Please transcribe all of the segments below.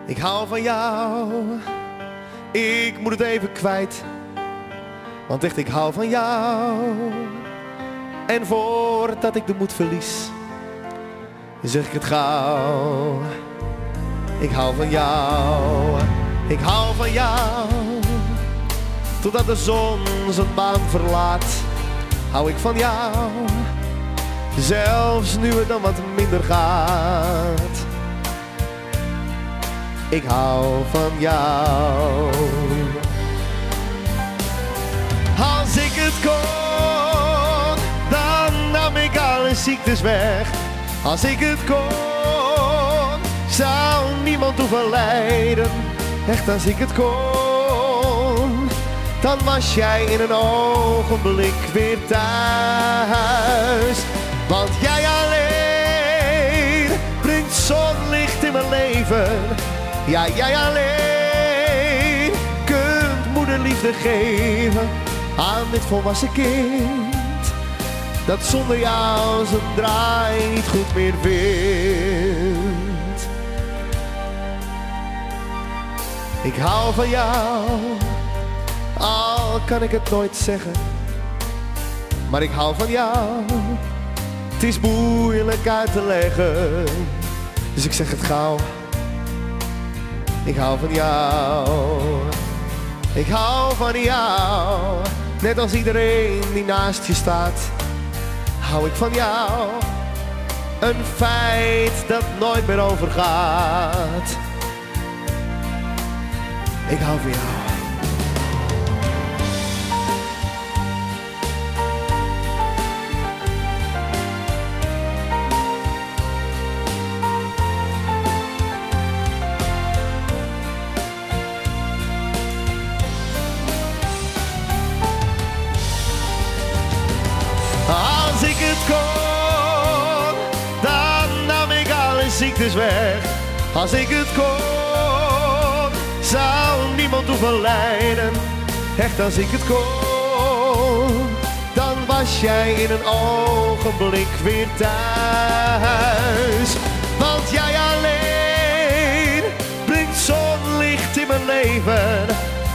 Ik hou van jou, ik moet het even kwijt. Want echt, ik hou van jou. En voordat ik de moed verlies, zeg ik het gauw. Ik hou van jou, ik hou van jou. Totdat de zon zijn baan verlaat, hou ik van jou. Zelfs nu het dan wat minder gaat. Ik hou van jou. Als ik het kon, dan nam ik alle ziektes weg. Als ik het kon, zou niemand hoeven lijden. Echt, als ik het kon, dan was jij in een ogenblik weer thuis. Want jij alleen brengt zonlicht in mijn leven. Ja, jij alleen kunt moederliefde geven aan dit volwassen kind, dat zonder jou zijn draai niet goed meer vindt. Ik hou van jou, al kan ik het nooit zeggen, maar ik hou van jou. Het is moeilijk uit te leggen, dus ik zeg het gauw. Ik hou van jou, ik hou van jou. Net als iedereen die naast je staat, hou ik van jou. Een feit dat nooit meer overgaat. Ik hou van jou. Als ik het kon, dan nam ik alle ziektes weg. Als ik het kon, zou niemand hoeven lijden. Echt, als ik het kon, dan was jij in een ogenblik weer thuis. Want jij alleen brengt zonlicht in mijn leven.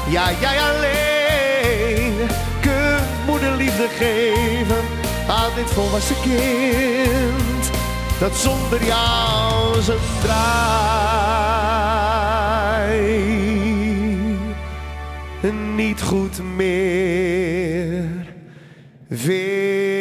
Ja, jij alleen kunt moederliefde geven aan dit volwassen kind, dat zonder jou zijn draai niet goed meer vindt.